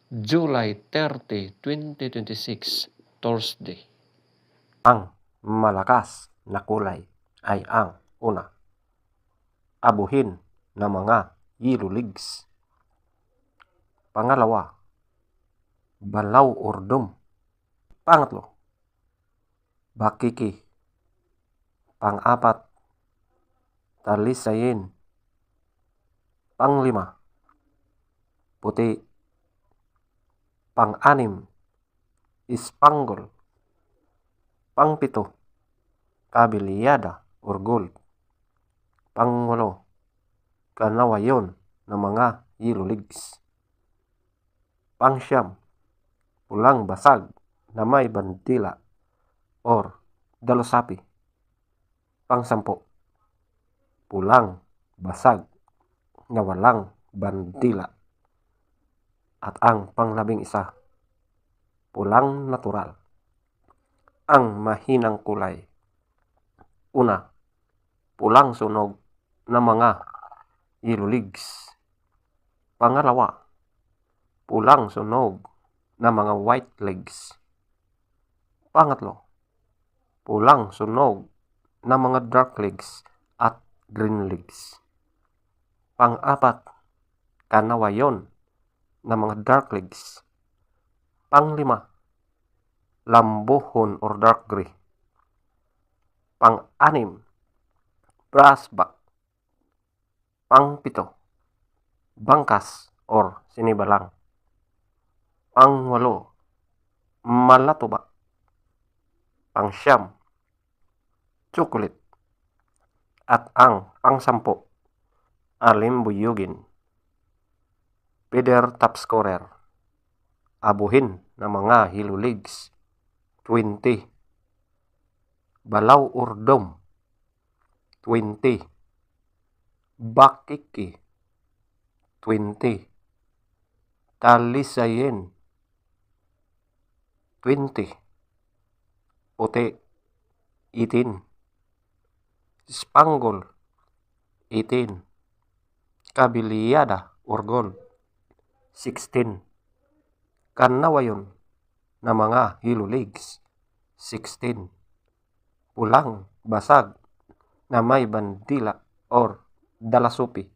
July 30, 2026, Thursday. Ang malakas na kulay ay ang una, abuhin ng mga yellow legs. Pangalawa, balaw urdom. Pangatlo, bakiki. Pang-apat, talisayin. Panglima, puti. Pang-anim, ispanggol. Pangpito, kabilyada or gold. Pangwalo, kanawayon ng mga yellow legs. Pangsyam, pulang basag na may bandila or dalosapi. Pangsampo, pulang basag na walang bandila. At ang panglabing isa, pulang natural. Ang mahinang kulay. Una, pulang sunog na mga yellow legs. Pangalawa, pulang sunog na mga white legs. Pangatlo, pulang sunog na mga dark legs at green legs. Pang-apat, kanawayon na mga dark legs. Panglima, lambuhon or dark gray. Pang-anim, brass back. Pang-pito, bangkas or sinibalang. Pang-walo, malatuba. Pang-siyam, chocolate. At ang pang-sampo, alimbuyugin. Feather top scorer. Abuhin ng mga yellow legs, 20. Balaw urdom, 20. Bakiki, 20. Talisayin, 20. Puti, 18. Spangle, 18. Kabilyada or gold, 16. Kanawayon na mga yellow legs, 16. Pulang basag na may bandila or dalasupi,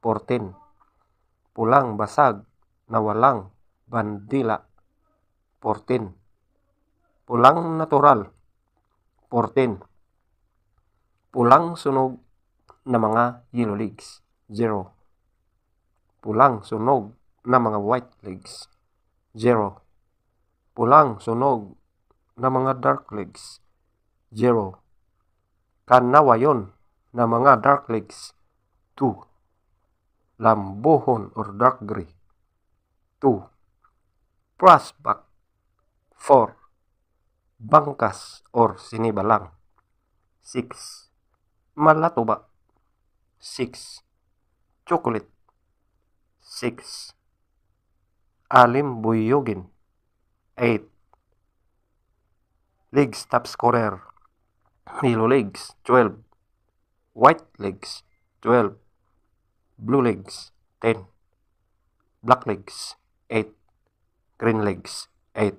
14. Pulang basag na walang bandila, 14. Pulang natural, 14. Pulang sunog na mga yellow legs, 0. Pulang sunog na mga white legs, 0. Pulang sunog na mga dark legs, 0. Kanawayon na mga dark legs, 2. Lambuhon or dark gray, 2. Brass back, 4. Bangkas or sinibalang, 6. Malatuba, 6. Chocolate, 6. Alimbuyugin, 8. Legs top scorer. Yellow legs, 12. White legs, 12. Blue legs, 10. Black legs, 8. Green legs, 8.